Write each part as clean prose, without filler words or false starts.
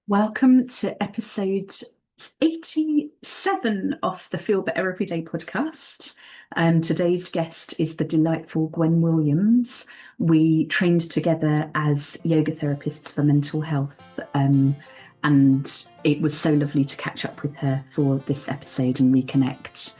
Welcome to episode 87 of the Feel Better Every Day podcast. Today's guest is the delightful Gwen Williams. We trained together as yoga therapists for mental health, and it was so lovely to catch up with her for this episode and reconnect.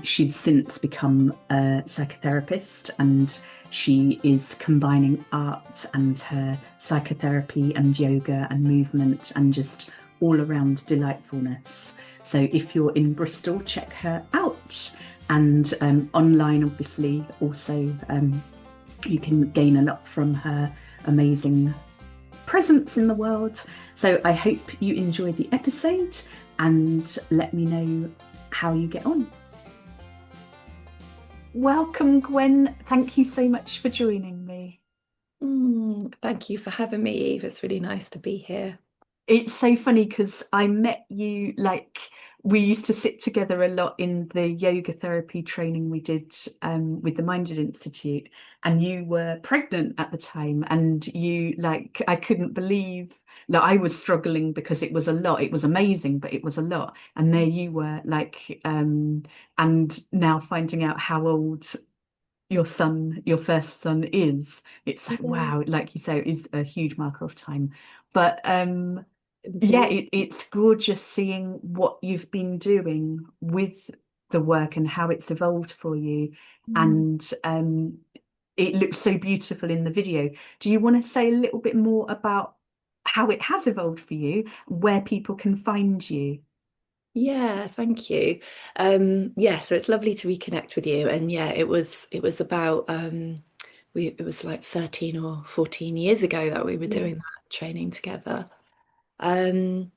She's since become a psychotherapist, and she is combining art and her psychotherapy and yoga and movement and just all around delightfulness. So if you're in Bristol, check her out. And online, obviously, also you can gain a lot from her amazing presence in the world. So I hope you enjoy the episode and let me know how you get on. Welcome, Gwen. Thank you so much for joining me. Thank you for having me, Eve. It's really nice to be here. It's so funny because I met you, we used to sit together a lot in the yoga therapy training we did with the Minded Institute, and you were pregnant at the time, and I couldn't believe that I was struggling because it was a lot. It was amazing, but it was a lot. And there you were, and now finding out how old your first son is, it's like, wow, like you say, it is a huge marker of time. But yeah, it's gorgeous seeing what you've been doing with the work and how it's evolved for you. And it looks so beautiful in the video. Do you want to say a little bit more about how it has evolved for you, where people can find you? Yeah, thank you. So it's lovely to reconnect with you. And yeah, it was about it was like 13 or 14 years ago that we were doing that training together. Um,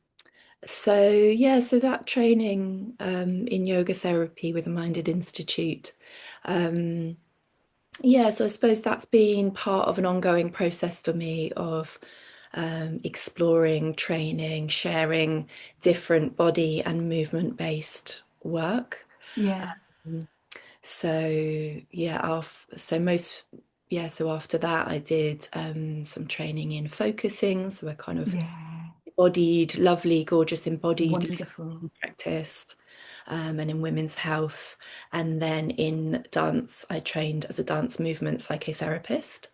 so that training in yoga therapy with the Minded Institute. Um, so I suppose that's been part of an ongoing process for me of exploring, training, sharing different body and movement-based work. Yeah, Um, so yeah, so after that I did some training in focusing. So I kind of yeah, embodied, lovely, gorgeous embodied wonderful. practice, and in women's health. And then in dance, I trained as a dance movement psychotherapist.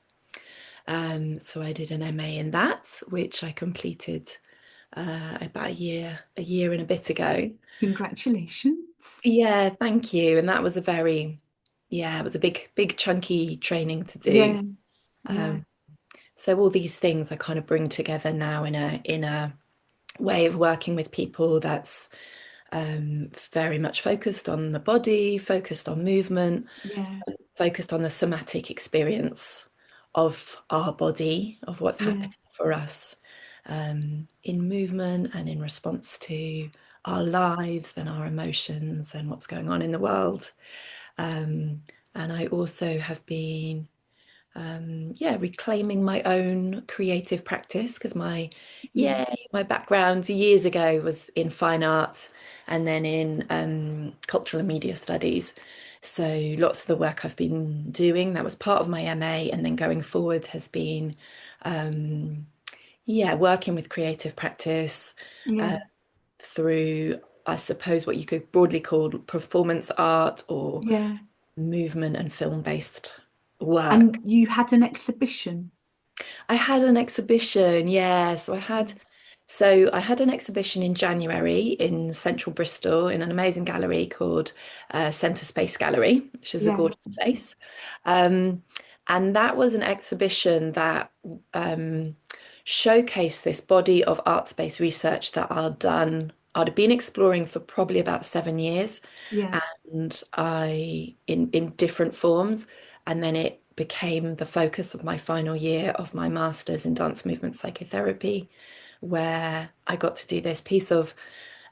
So I did an MA in that, which I completed about a year and a bit ago. Congratulations. Yeah, thank you. And that was it was a big chunky training to do. Yeah, yeah, Um, so all these things I kind of bring together now in a way of working with people that's very much focused on the body, focused on movement, yeah, focused on the somatic experience of our body, of what's yeah. happening for us in movement and in response to our lives and our emotions and what's going on in the world. And I also have been reclaiming my own creative practice because Mm. my background years ago was in fine art and then in cultural and media studies. So lots of the work I've been doing, that was part of my MA, and then going forward has been working with creative practice uh, Yeah. through, I suppose, what you could broadly call performance art or Yeah. movement and film-based work. And you had an exhibition. I had an exhibition, yeah. I had an exhibition in January in central Bristol in an amazing gallery called Centre Space Gallery, which is a Yeah. gorgeous place. Um, and that was an exhibition that showcased this body of art space research that I'd been exploring for probably about 7 years, Yeah. and in different forms, and then it became the focus of my final year of my master's in dance movement psychotherapy, where I got to do this piece of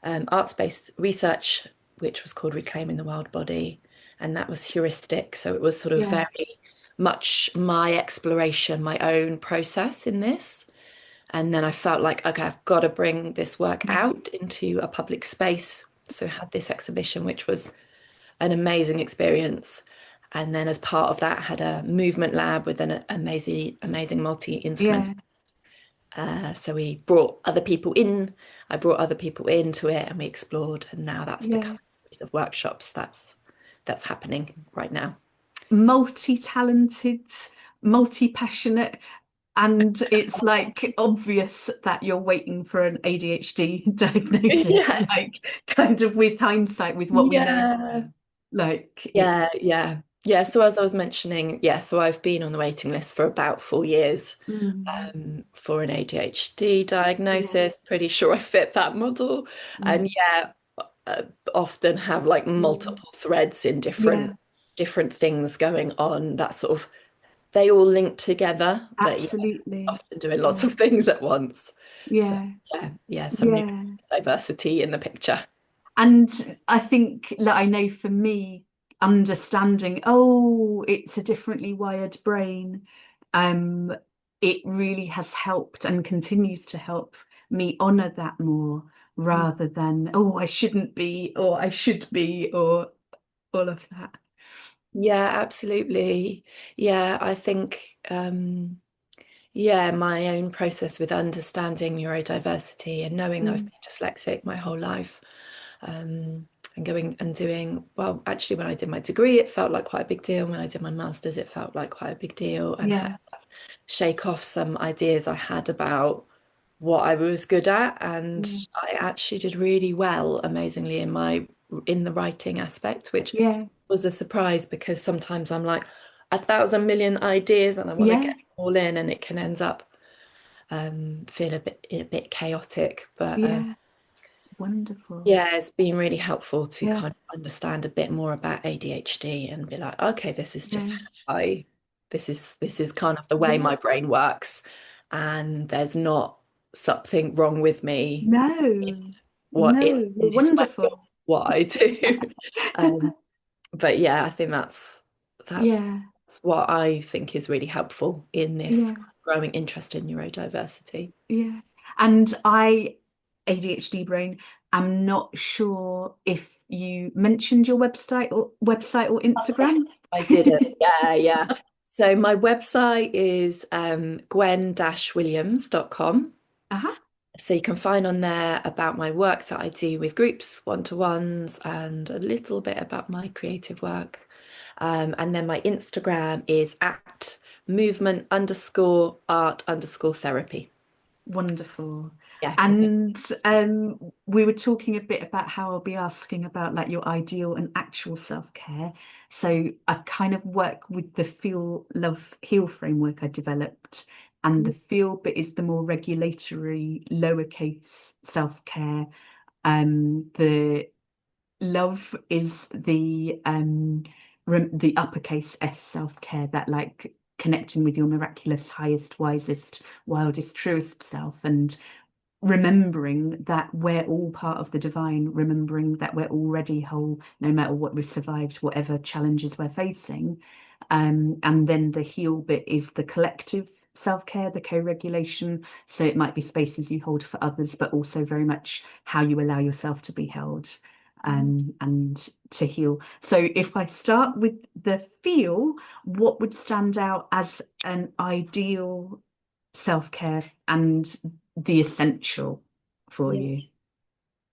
arts-based research, which was called Reclaiming the Wild Body, and that was heuristic. So it was sort of Yeah. very much my exploration, my own process in this. And then I felt like, okay, I've got to bring this work Yeah. out into a public space. So I had this exhibition, which was an amazing experience. And then as part of that, had a movement lab with an amazing multi-instrument. Yeah. So we brought other people in. I brought other people into it, and we explored. And now that's become Yeah. a series of workshops. That's happening right now. Multi-talented, multi-passionate, and it's like obvious that you're waiting for an ADHD diagnosis, Yes. like kind of with hindsight, with what we know, Yeah. like it. Yeah. Yeah. Yeah. So as I was mentioning, yeah. So I've been on the waiting list for about 4 years Mm, for an ADHD yeah, diagnosis. Pretty sure I fit that model, and mm, yeah, uh, often have like mm, multiple threads in yeah, different things going on. That sort of they all link together, but yeah, absolutely. often doing lots Yeah, of things at once. So yeah, yeah, yeah, some yeah. neurodiversity in the picture. And I think that I know for me, understanding, oh, it's a differently wired brain, um, it really has helped and continues to help me honor that more rather than, oh, I shouldn't be, or I should be, or all of that. Yeah, absolutely. Yeah, I think yeah, my own process with understanding neurodiversity and knowing I've Mm, been dyslexic my whole life, and going and doing, well, actually, when I did my degree, it felt like quite a big deal. When I did my master's, it felt like quite a big deal, and had yeah, to shake off some ideas I had about what I was good at. And yeah, I actually did really well, amazingly, in the writing aspect, which yeah, was a surprise because sometimes I'm like 1,000 million ideas and I want to yeah, get them all in, and it can end up feel a bit chaotic. But yeah, wonderful. yeah, it's been really helpful to Yeah, kind of understand a bit more about ADHD and be like, okay, this is just yeah, how this is kind of the way yeah. my brain works, and there's not something wrong with me No, what no, in you're this way wonderful. of what I do. Um, but yeah, I think that's Yeah, what I think is really helpful in this yeah. growing interest in neurodiversity. Yeah. And I, ADHD brain, am not sure if you mentioned your website or Instagram. I did it. Yeah, yeah. So my website is gwen-williams.com. Uh-huh. So you can find on there about my work that I do with groups, one-to-ones, and a little bit about my creative work. And then my Instagram is at movement_art_therapy. Wonderful. Yeah, I think. And we were talking a bit about how I'll be asking about like your ideal and actual self-care. So I kind of work with the feel, love, heal framework I developed. And the feel bit is the more regulatory, lowercase self-care. The love is the uppercase S self-care, that like connecting with your miraculous, highest, wisest, wildest, truest self, and remembering that we're all part of the divine, remembering that we're already whole, no matter what we've survived, whatever challenges we're facing. And then the heal bit is the collective self-care, the co-regulation. So it might be spaces you hold for others, but also very much how you allow yourself to be held, and to heal. So if I start with the feel, what would stand out as an ideal self-care and the essential for Yeah, you?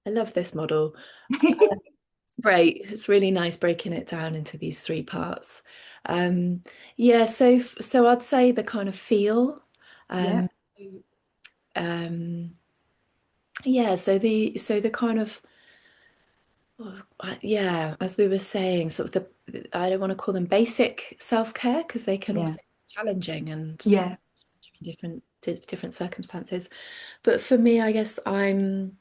I love this model. Great. It's really nice breaking it down into these three parts. Yeah, so I'd say the kind of feel. Yeah, Um, um, yeah, so the kind of yeah, as we were saying, sort of the I don't want to call them basic self-care because they can yeah, also be challenging and yeah, different circumstances. But for me, I guess I'm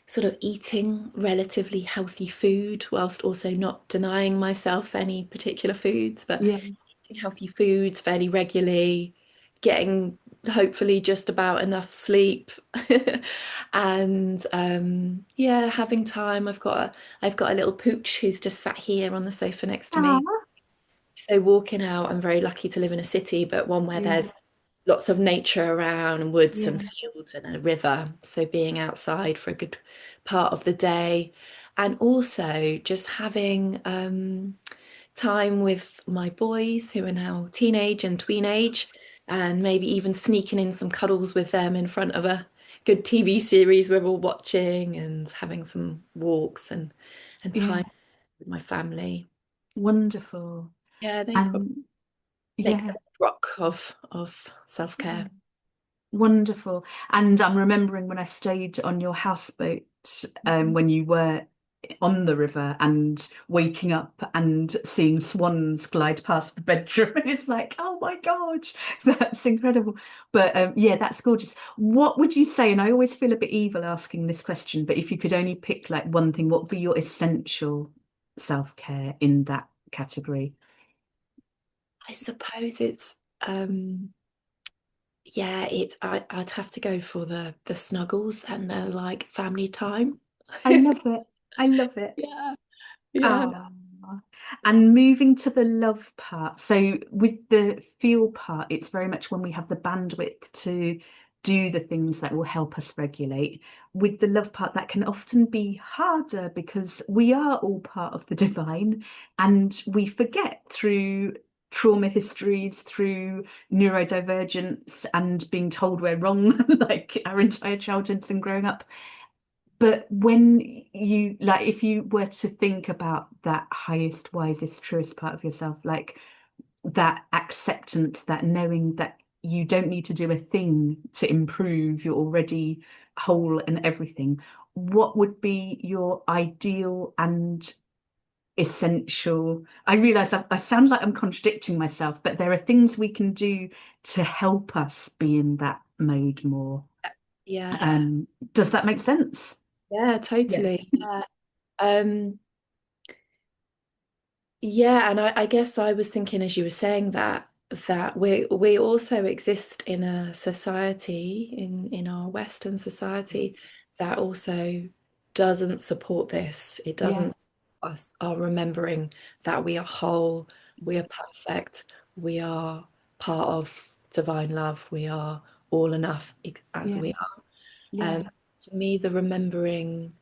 sort of eating relatively healthy food whilst also not denying myself any particular foods, but yeah. eating healthy foods fairly regularly, getting hopefully just about enough sleep, and yeah, having time. I've got a little pooch who's just sat here on the sofa next to me. Ah, So walking out, I'm very lucky to live in a city, but one where yeah, there's lots of nature around and woods and yeah, fields and a river. So being outside for a good part of the day. And also just having time with my boys who are now teenage and tween age. and maybe even sneaking in some cuddles with them in front of a good TV series we're all watching and having some walks and time Yeah. with my family. Wonderful. Yeah, they probably And make the yeah. rock of self-care. Wonderful. And I'm remembering when I stayed on your houseboat, when you were on the river and waking up and seeing swans glide past the bedroom. And it's like, oh my God, that's incredible. But yeah, that's gorgeous. What would you say? And I always feel a bit evil asking this question, but if you could only pick like one thing, what would be your essential self-care in that category? I suppose it's yeah, I'd have to go for the snuggles and the like family time. I love it. I love it. Yeah, yeah. Oh, and moving to the love part. So with the feel part, it's very much when we have the bandwidth to do the things that will help us regulate. With the love part, that can often be harder because we are all part of the divine and we forget through trauma histories, through neurodivergence and being told we're wrong, like our entire childhoods and growing up. But when you like, if you were to think about that highest, wisest, truest part of yourself, like that acceptance, that knowing that you don't need to do a thing to improve, you're already whole and everything, what would be your ideal and essential? I realize I sound like I'm contradicting myself, but there are things we can do to help us be in that mode more. Yeah, Um, does that make sense? yeah, Yeah. totally. Yeah. Um, yeah, and I guess I was thinking as you were saying that we also exist in a society in our Western society that also doesn't support this. It Yeah. doesn't us are remembering that we are whole, we are perfect, we are part of divine love, we are all enough as Yeah. we are. Um, Yeah. for me, the remembering,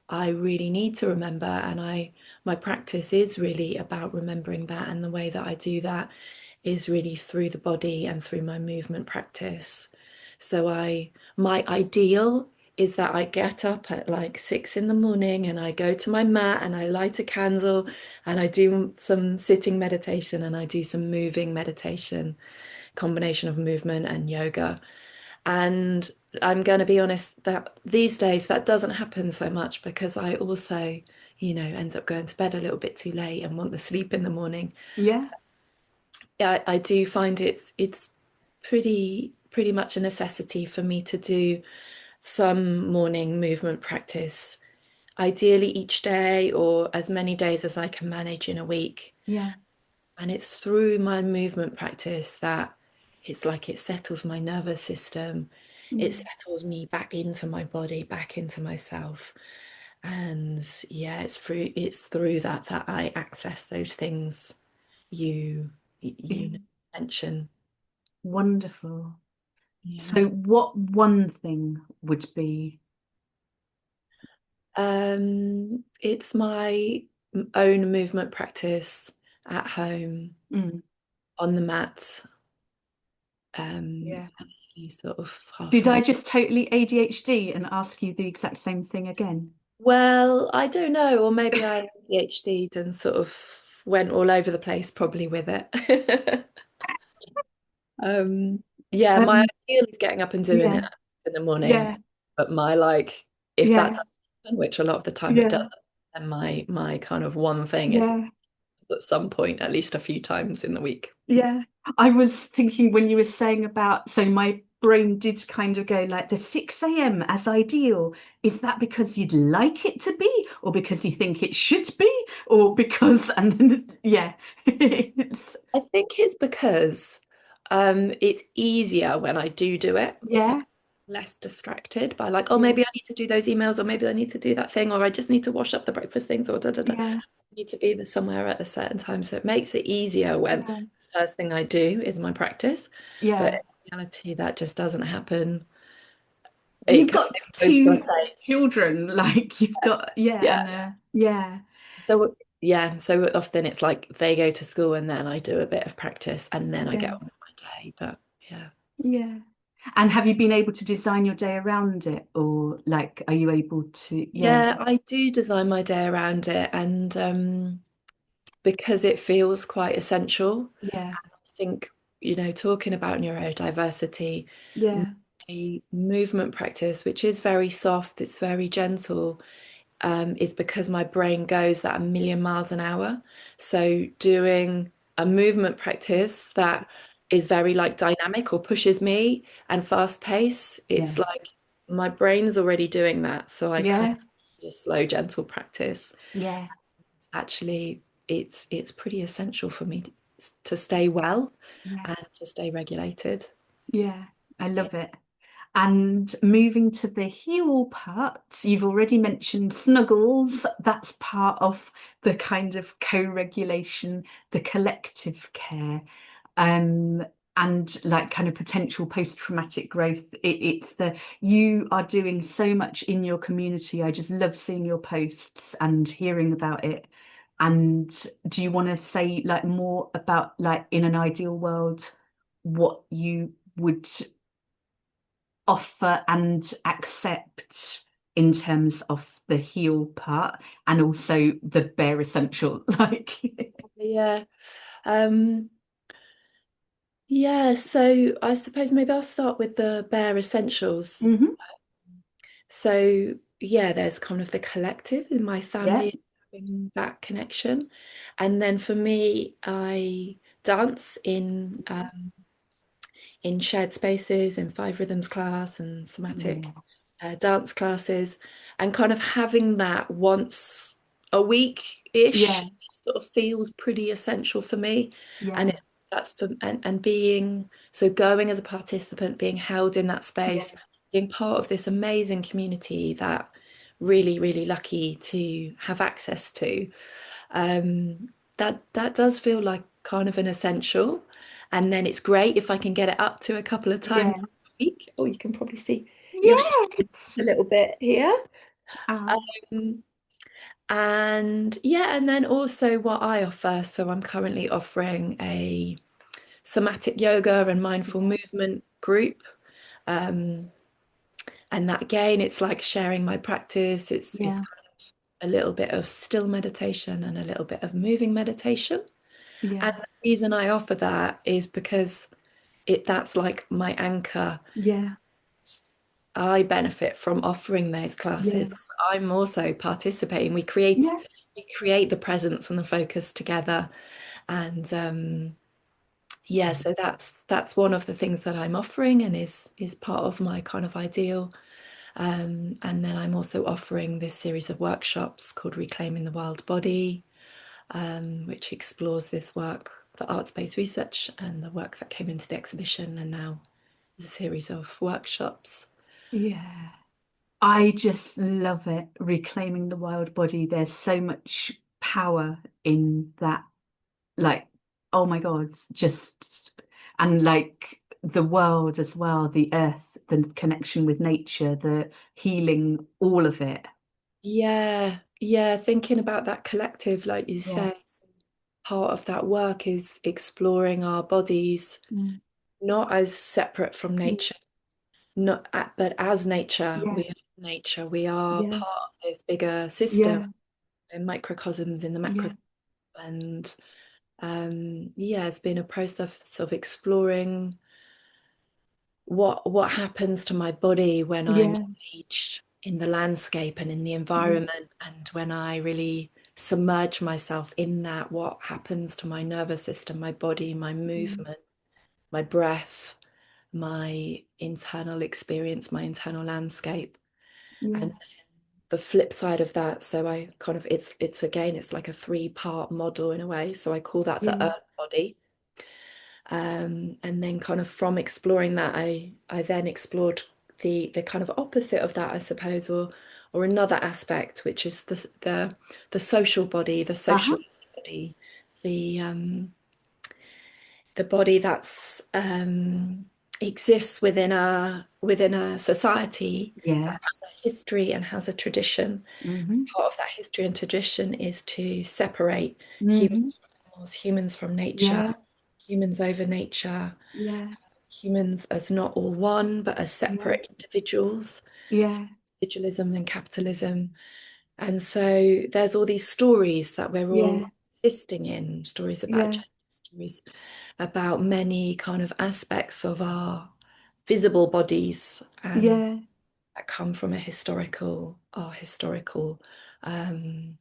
I really need to remember, and my practice is really about remembering that, and the way that I do that is really through the body and through my movement practice. So my ideal is that I get up at like 6 in the morning and I go to my mat and I light a candle and I do some sitting meditation and I do some moving meditation, combination of movement and yoga. And I'm going to be honest that these days that doesn't happen so much because I also, end up going to bed a little bit too late and want the sleep in the morning. Yeah. Yeah, I do find it's pretty much a necessity for me to do some morning movement practice, ideally each day or as many days as I can manage in a week. Yeah. And it's through my movement practice that it's like it settles my nervous system. It Mm. settles me back into my body, back into myself. And yeah, it's through that I access those things you Yeah. mention. Wonderful. Yeah. So what one thing would be? It's my own movement practice at home Mm. on the mat, Yeah. ideally sort of half Did an I hour. just totally ADHD and ask you the exact same thing again? Well, I don't know, or maybe I ADHD'd and sort of went all over the place probably with it. Um, yeah, my Um, ideal is getting up and doing yeah. it in the morning, Yeah. but my like, if that Yeah. doesn't happen, which a lot of the time it Yeah. doesn't, then my kind of one thing is Yeah. at some point, at least a few times in the week. Yeah. I was thinking when you were saying about, so my brain did kind of go like the 6 a.m. as ideal. Is that because you'd like it to be, or because you think it should be, or because, and then, yeah, it's, I think it's because it's easier when I do it yeah, because I'm less distracted by like, oh, yeah, maybe I need to do those emails, or maybe I need to do that thing, or I just need to wash up the breakfast things, or da da da. yeah, I need to be there somewhere at a certain time. So it makes it easier when yeah, the first thing I do is my practice. But yeah. in reality, that just doesn't happen. It You've kind got of goes for a two phase. children, like you've got, yeah, Yeah. and yeah, So yeah, so often it's like they go to school and then I do a bit of practice and then I get yeah. on with my day. But Yeah. Yeah. And have you been able to design your day around it, or like, are you able to? Yeah, Yeah, I do design my day around it, and because it feels quite essential. yeah, I think, talking about neurodiversity, yeah, my movement practice, which is very soft, it's very gentle, is because my brain goes at a million miles an hour. So doing a movement practice that is very like dynamic or pushes me and fast pace, it's yes, like my brain's already doing that. So I kind yeah, of need a slow, gentle practice. yeah, Actually, it's pretty essential for me to stay well yeah, and to stay regulated. yeah. I Yeah. love it. And moving to the heal part, you've already mentioned snuggles. That's part of the kind of co-regulation, the collective care, um, and like kind of potential post-traumatic growth. It's the you are doing so much in your community. I just love seeing your posts and hearing about it. And do you want to say like more about like in an ideal world, what you would offer and accept in terms of the heal part and also the bare essential like Yeah. Um, yeah, so I suppose maybe I'll start with the bare essentials. hmm So, yeah, there's kind of the collective in my yeah family having that connection. And then for me, I dance in shared spaces, in five rhythms class and somatic yeah dance classes, and kind of having that once a week-ish yeah sort of feels pretty essential for me. And yeah that's for and being so going as a participant, being held in that space, yeah being part of this amazing community that really, really lucky to have access to. That does feel like kind of an essential. And then it's great if I can get it up to a couple of yeah times a week. Oh, you can probably see Yoshi a yes little bit here. um, Um, and yeah, and then also what I offer. So I'm currently offering a somatic yoga and mindful movement group. Um, and that again, it's like sharing my practice. It's yeah kind of a little bit of still meditation and a little bit of moving meditation. And yeah the reason I offer that is because that's like my anchor. yeah I benefit from offering those yeah classes. I'm also participating. yeah We create the presence and the focus together. And yeah, so that's one of the things that I'm offering and is part of my kind of ideal. And then I'm also offering this series of workshops called Reclaiming the Wild Body, which explores this work, the arts-based research and the work that came into the exhibition, and now a series of workshops. yeah I just love it reclaiming the wild body. There's so much power in that, like, oh my God, just and like the world as well, the earth, the connection with nature, the healing, all of it. Yeah, yeah, thinking about that collective, like you Yeah. say, part of that work is exploring our bodies Mm. not as separate from Mm. nature, but as nature. Yeah. We are nature. We are Yeah. part of this bigger system Yeah. and microcosms in the macro. Yeah. And yeah, it's been a process of exploring what happens to my body when I'm Yeah. engaged in the landscape and in the Yeah. environment, and when I really submerge myself in that, what happens to my nervous system, my body, my Mm. movement, my breath, my internal experience, my internal landscape. And Yeah. the flip side of that, so I kind of it's again, it's like a three-part model in a way. So I call that the Yeah. earth body. And then kind of from exploring that, I then explored the kind of opposite of that, I suppose, or another aspect, which is the social body, the Uh-huh. socialized body, the the body that's exists within a society that Yeah. has a history and has a tradition. Mm-hmm. Part of that history and tradition is to separate humans Mm-hmm. from animals, humans from nature, Yeah. humans over nature. Yeah. humans as not all one, but as Yeah. separate individuals, Yeah. individualism and capitalism. And so there's all these stories that we're all Yeah. existing in, stories about Yeah. gender, stories about many kind of aspects of our visible bodies, and Yeah. that come from our historical um,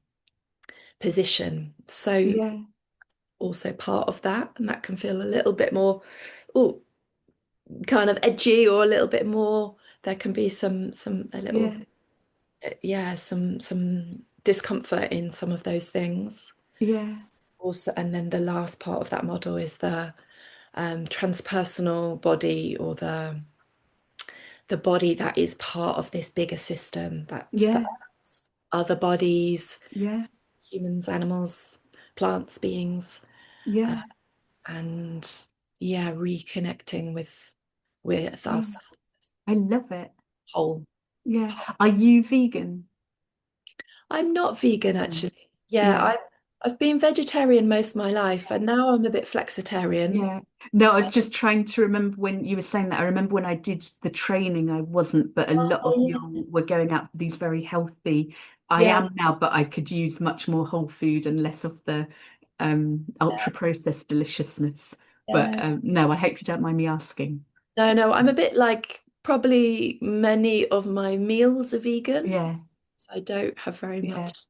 position. So Yeah. also part of that, and that can feel a little bit more, oh, kind of edgy, or a little bit more. There can be some a little, Yeah. yeah, some discomfort in some of those things. Yeah. Also, and then the last part of that model is the transpersonal body, or the body that is part of this bigger system, that Yeah. other bodies, Yeah. humans, animals, plants, beings, uh, Yeah. and yeah, reconnecting with Yeah. ourselves I love it. whole. Yeah. Are you vegan? I'm not vegan No. actually. Yeah, Yeah. I've been vegetarian most of my life, and now I'm a bit flexitarian. Yeah. No, I was just trying to remember when you were saying that. I remember when I did the training, I wasn't, but a lot of Oh, you were going out for these very healthy. I yeah, am now, but I could use much more whole food and less of the ultra processed deliciousness. But yeah. no, I hope you don't mind me asking. No, no, I'm a bit like probably many of my meals are vegan. Yeah. I don't have very Yeah. much.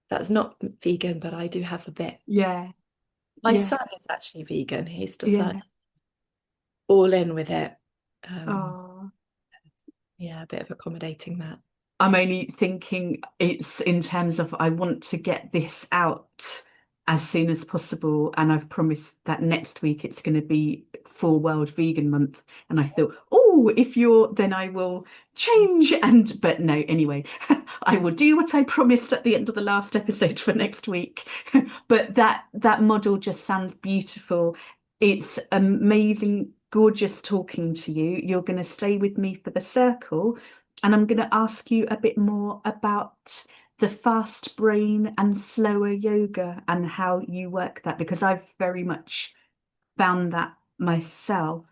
That's not vegan, but I do have a bit. Yeah. My Yeah. son is actually vegan. He's decided Yeah. all in with it. Um, Oh. yeah, a bit of accommodating that. I'm only thinking it's in terms of I want to get this out as soon as possible. And I've promised that next week it's going to be for World Vegan Month. And I thought, oh, if you're, then I will change. But no, anyway, I will do what I promised at the end of the last episode for next week. But that model just sounds beautiful. It's amazing, gorgeous talking to you. You're going to stay with me for the circle, and I'm going to ask you a bit more about the fast brain and slower yoga and how you work that, because I've very much found that myself.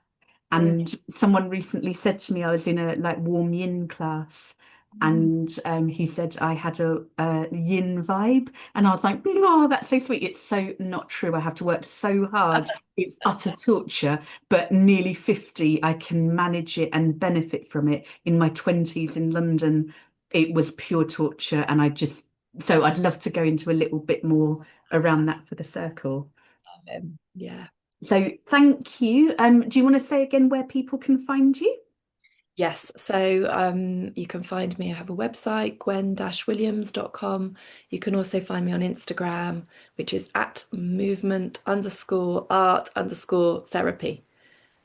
Yeah. And someone recently said to me, I was in a like warm yin class, Mm. and he said I had a yin vibe, and I was like, oh, that's so sweet. It's so not true. I have to work so hard. It's utter torture, but nearly 50, I can manage it and benefit from it. In my 20s in London, it was pure torture, and so I'd love to go into a little bit more around that for the circle. Love him. Yeah. So thank you. Do you want to say again where people can find you? Yes, so you can find me. I have a website, gwen-williams.com. You can also find me on Instagram, which is at movement_art_therapy.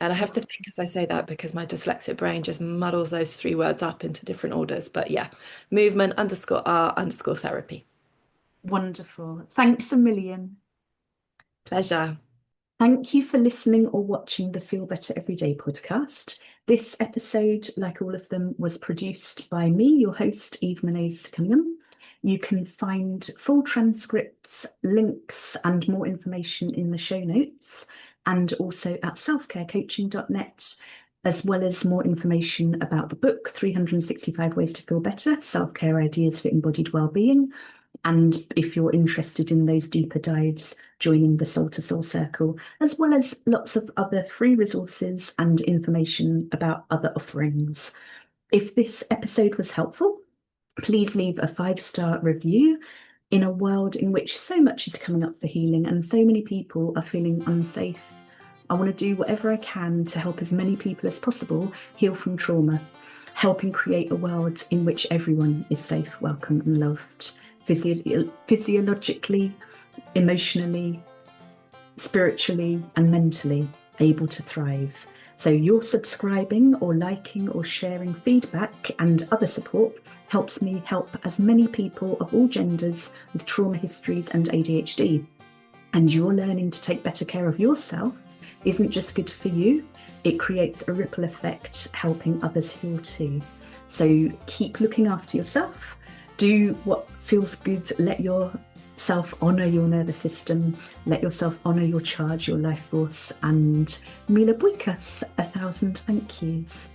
And I have to think as I say that, because my dyslexic brain just muddles those three words up into different orders. But yeah, movement_art_therapy. Wonderful. Thanks a million. Pleasure. Thank you for listening or watching the Feel Better Everyday podcast. This episode, like all of them, was produced by me, your host, Eve Menez Cunningham. You can find full transcripts, links, and more information in the show notes, and also at selfcarecoaching.net, as well as more information about the book, 365 Ways to Feel Better, Self-Care Ideas for Embodied Wellbeing. And if you're interested in those deeper dives, joining the Soul to Soul Circle, as well as lots of other free resources and information about other offerings. If this episode was helpful, please leave a 5-star review. In a world in which so much is coming up for healing and so many people are feeling unsafe, I want to do whatever I can to help as many people as possible heal from trauma, helping create a world in which everyone is safe, welcome, and loved, physiologically, emotionally, spiritually, and mentally able to thrive. So your subscribing or liking or sharing feedback and other support helps me help as many people of all genders with trauma histories and ADHD. And your learning to take better care of yourself isn't just good for you, it creates a ripple effect helping others heal too. So keep looking after yourself. Do what feels good. Let your self honour your nervous system, let yourself honour your charge, your life force, and Mila Buikas, 1,000 thank yous.